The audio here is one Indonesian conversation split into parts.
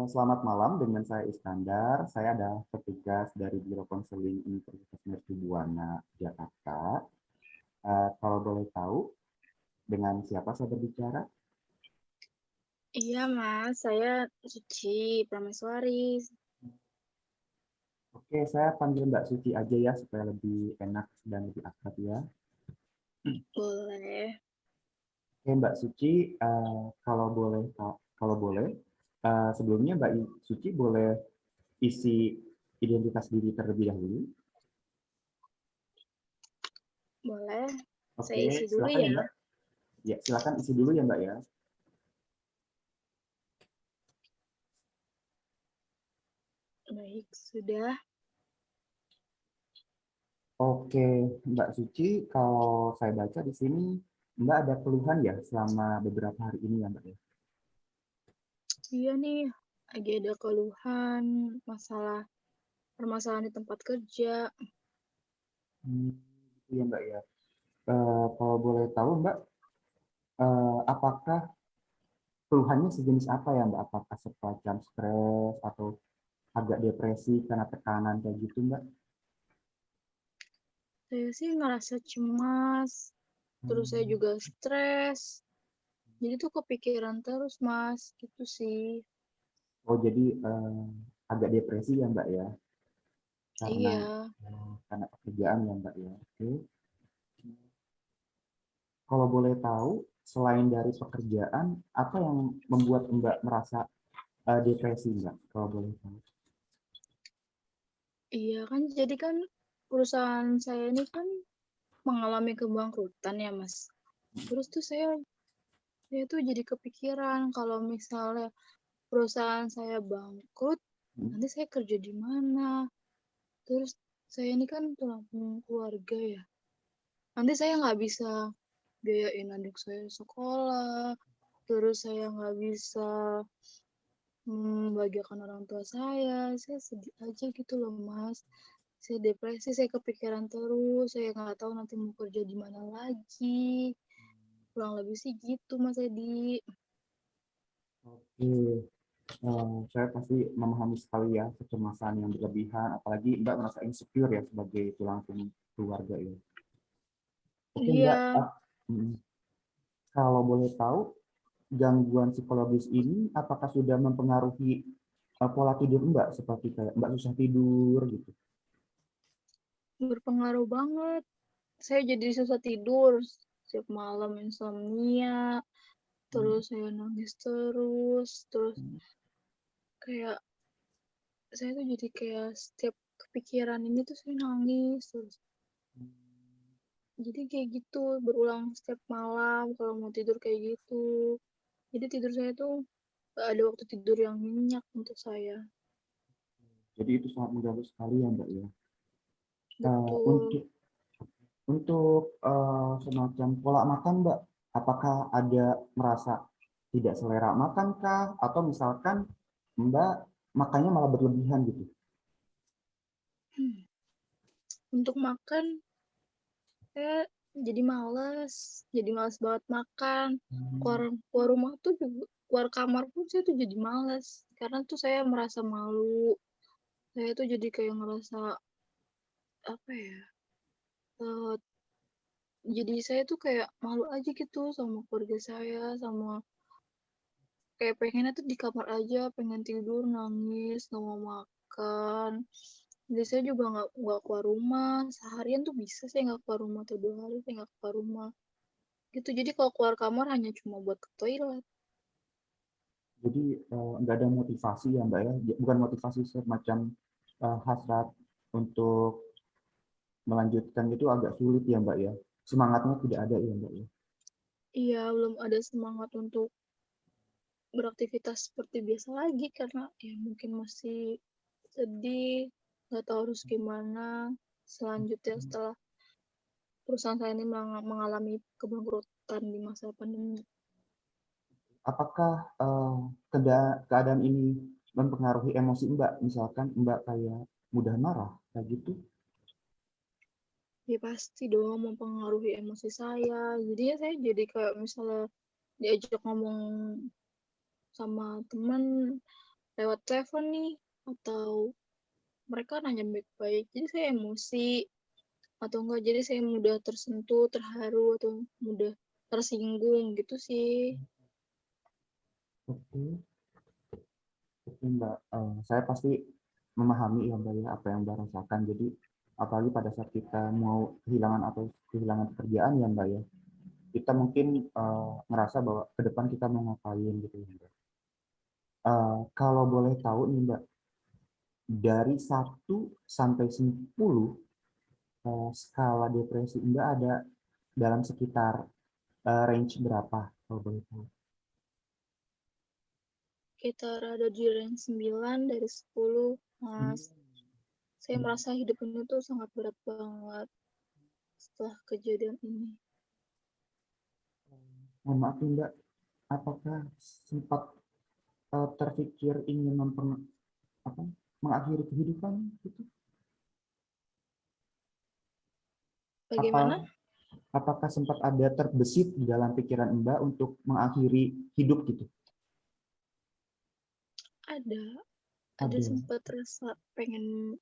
Selamat malam, dengan saya Iskandar. Saya adalah petugas dari Biro Konseling Universitas Mercubuana, Jakarta. Kalau boleh tahu, dengan siapa saya berbicara? Iya, Mas. Saya Suci Prameswari. Oke, saya panggil Mbak Suci aja ya, supaya lebih enak dan lebih akrab ya. Boleh. Oke, Mbak Suci, kalau boleh, sebelumnya Mbak Suci boleh isi identitas diri terlebih dahulu. Boleh. Saya Oke, isi dulu silakan ya ya. Mbak. Ya, silakan isi dulu ya Mbak ya. Baik, sudah. Oke, Mbak Suci, kalau saya baca di sini, Mbak ada keluhan ya selama beberapa hari ini ya, Mbak ya? Iya nih, lagi ada keluhan permasalahan di tempat kerja. Hmm, iya, Mbak ya. Kalau boleh tahu, Mbak, apakah keluhannya sejenis apa ya, Mbak? Apakah semacam stres atau agak depresi karena tekanan kayak gitu, Mbak? Saya sih ngerasa cemas, terus saya Hmm. juga stres. Jadi tuh kepikiran terus, Mas. Gitu sih. Oh, jadi agak depresi ya, Mbak ya? Karena Iya. karena pekerjaan ya, Mbak ya. Oke. Kalau boleh tahu, selain dari pekerjaan, apa yang membuat Mbak merasa depresi, Mbak? Kalau boleh tahu. Iya kan, jadi kan perusahaan saya ini kan mengalami kebangkrutan ya, Mas. Terus tuh saya tuh jadi kepikiran kalau misalnya perusahaan saya bangkrut, Hmm. nanti saya kerja di mana? Terus saya ini kan tulang punggung keluarga ya. Nanti saya nggak bisa biayain adik saya sekolah, terus saya nggak bisa membahagiakan orang tua saya. Saya sedih aja gitu loh, Mas. Saya depresi, saya kepikiran terus, saya nggak tahu nanti mau kerja di mana lagi. Kurang lebih sih gitu, Mas Edi. Oke, saya pasti memahami sekali ya kecemasan yang berlebihan, apalagi Mbak merasa insecure ya sebagai tulang punggung keluarga ya. Oke Mbak, Iya, kalau boleh tahu, gangguan psikologis ini apakah sudah mempengaruhi pola tidur Mbak, seperti kayak Mbak susah tidur gitu? berpengaruh banget. Saya jadi susah tidur, setiap malam insomnia, terus Hmm. saya nangis terus kayak saya tuh jadi kayak setiap kepikiran ini tuh saya nangis terus. Jadi kayak gitu, berulang setiap malam kalau mau tidur kayak gitu. Jadi tidur saya tuh gak ada waktu tidur yang nyenyak untuk saya. Jadi itu sangat mengganggu sekali ya Mbak ya. Betul. Untuk semacam pola makan, Mbak, apakah ada merasa tidak selera makan kah? Atau misalkan Mbak makannya malah berlebihan gitu? Hmm. Untuk makan, saya jadi males banget makan. Keluar, Hmm. keluar rumah tuh juga, keluar kamar pun saya tuh jadi males. Karena tuh saya merasa malu. Saya tuh jadi kayak ngerasa, apa ya, eh, jadi saya tuh kayak malu aja gitu sama keluarga saya, sama kayak pengennya tuh di kamar aja, pengen tidur, nangis, nggak mau makan. Jadi saya juga nggak keluar rumah. Seharian tuh bisa saya nggak keluar rumah, atau 2 hari saya nggak keluar rumah. Gitu, jadi kalau keluar kamar hanya cuma buat ke toilet. Jadi nggak ada motivasi ya, Mbak ya? Bukan motivasi semacam hasrat untuk melanjutkan itu agak sulit ya, Mbak ya? Semangatnya tidak ada ya, Mbak ya? Iya, belum ada semangat untuk beraktivitas seperti biasa lagi karena ya mungkin masih sedih, nggak tahu harus gimana selanjutnya setelah perusahaan saya ini mengalami kebangkrutan di masa pandemi. Apakah keadaan ini mempengaruhi emosi Mbak? Misalkan Mbak kayak mudah marah, kayak gitu? Ya pasti dong mempengaruhi emosi saya. Jadinya saya jadi kayak misalnya diajak ngomong sama teman, lewat telepon nih, atau mereka nanya baik-baik, jadi saya emosi, atau enggak jadi saya mudah tersentuh, terharu, atau mudah tersinggung gitu sih. Oke, oke Mbak. Saya pasti memahami ya Mbak ya apa yang Mbak rasakan. Jadi apalagi pada saat kita mau kehilangan atau kehilangan pekerjaan ya Mbak ya, kita mungkin ngerasa bahwa ke depan kita mau ngapain gitu ya Mbak. Kalau boleh tahu nih Mbak, dari 1 sampai 10, skala depresi Mbak ada dalam sekitar range berapa kalau boleh tahu? Kita ada di range 9 dari 10, Mas. Saya merasa hidup ini tuh sangat berat banget setelah kejadian ini. Mohon maaf nih Mbak, apakah sempat terpikir ingin apa, mengakhiri kehidupan gitu? Apa Bagaimana? apakah sempat ada terbesit di dalam pikiran Mbak untuk mengakhiri hidup gitu? Ada, ada Ada. sempat rasa pengen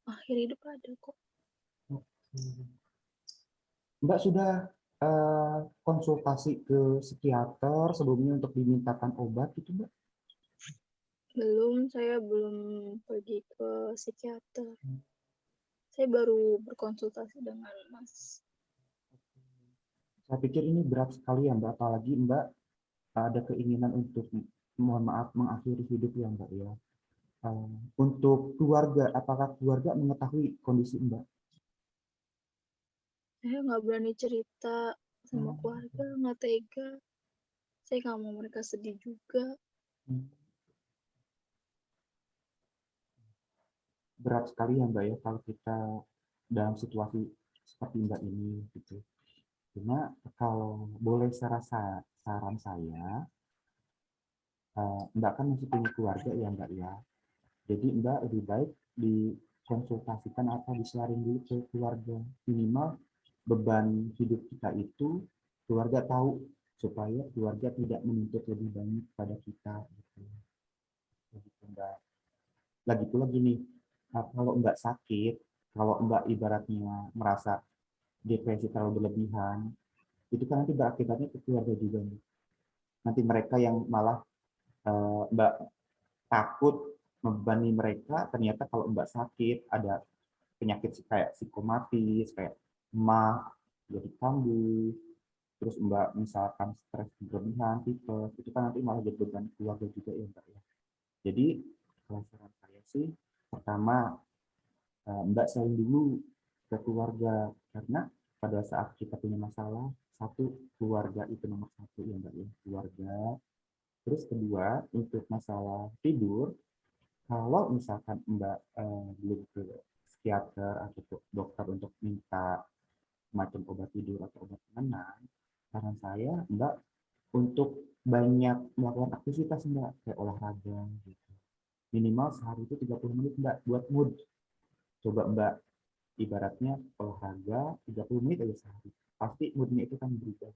akhir hidup ada kok. Mbak sudah konsultasi ke psikiater sebelumnya untuk dimintakan obat gitu Mbak? Belum, saya belum pergi ke psikiater. Saya baru berkonsultasi dengan Mas. Saya pikir ini berat sekali ya Mbak, apalagi Mbak ada keinginan untuk mohon maaf mengakhiri hidup ya Mbak ya. Untuk keluarga, apakah keluarga mengetahui kondisi Mbak? Saya nggak berani cerita sama keluarga, nggak tega. Saya nggak mau mereka sedih juga. Berat sekali ya Mbak ya kalau kita dalam situasi seperti Mbak ini gitu. Cuma kalau boleh saran saya, Mbak kan masih punya keluarga ya Mbak ya. Jadi Mbak lebih baik dikonsultasikan atau di-sharing dulu ke keluarga. Minimal beban hidup kita itu keluarga tahu supaya keluarga tidak menuntut lebih banyak pada kita. Gitu. Begitu, Mbak. Lagi pula gini, kalau Mbak sakit, kalau Mbak ibaratnya merasa depresi terlalu berlebihan, itu kan nanti berakibatnya ke keluarga juga. Nanti mereka yang malah Mbak takut membebani mereka, ternyata kalau Mbak sakit, ada penyakit kayak psikomatis, kayak emah, jadi kambuh, terus Mbak misalkan stres berlebihan, tipes, itu kan nanti malah jadi beban keluarga juga ya Mbak ya. Jadi kalau saran saya sih, pertama Mbak sharing dulu ke keluarga, karena pada saat kita punya masalah, satu, keluarga itu nomor satu ya Mbak ya, keluarga. Terus kedua, untuk masalah tidur, kalau misalkan Mbak belum ke psikiater atau ke dokter untuk minta macam obat tidur atau obat penenang, saran saya Mbak untuk banyak melakukan aktivitas Mbak, kayak olahraga gitu. Minimal sehari itu 30 menit Mbak buat mood. Coba Mbak ibaratnya olahraga 30 menit aja sehari. Pasti moodnya itu kan berubah.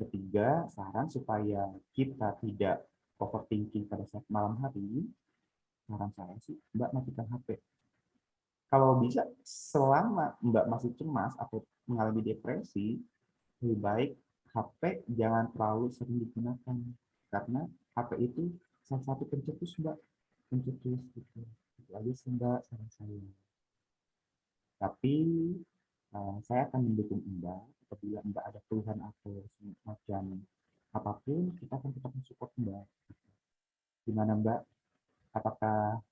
Ketiga, saran supaya kita tidak overthinking pada saat malam hari, saran saya sih Mbak matikan HP. Kalau bisa selama Mbak masih cemas atau mengalami depresi, lebih baik HP jangan terlalu sering digunakan karena HP itu salah satu pencetus Mbak, pencetus gitu. Itu aja sih Mbak saran saya. Tapi saya akan mendukung Mbak apabila Mbak ada keluhan atau semacam apapun, kita akan tetap mensupport Mbak. Gimana Mbak? Apakah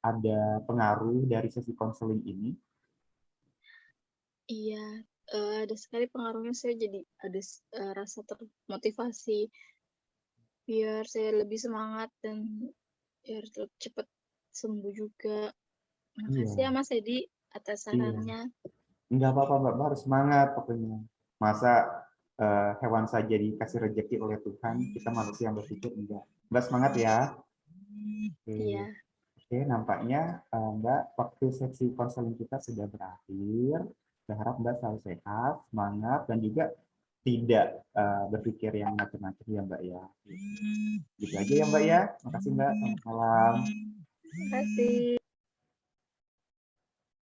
ada pengaruh dari sesi konseling ini? Iya, ada sekali pengaruhnya. Saya jadi ada rasa termotivasi biar saya lebih semangat dan biar cepat sembuh juga. Makasih ya Iya, Mas Edi atas iya. sarannya. Enggak apa-apa Mbak, Mbak harus semangat pokoknya. Masa hewan saja dikasih rezeki oleh Tuhan, kita manusia yang berpikir enggak. Mbak semangat ya. Oke, Iya, oke nampaknya Mbak waktu sesi konseling kita sudah berakhir. Saya harap Mbak selalu sehat, semangat, dan juga tidak berpikir yang macam-macam ya Mbak ya. Gitu aja ya Mbak ya. Makasih Mbak. Selamat malam. Terima kasih.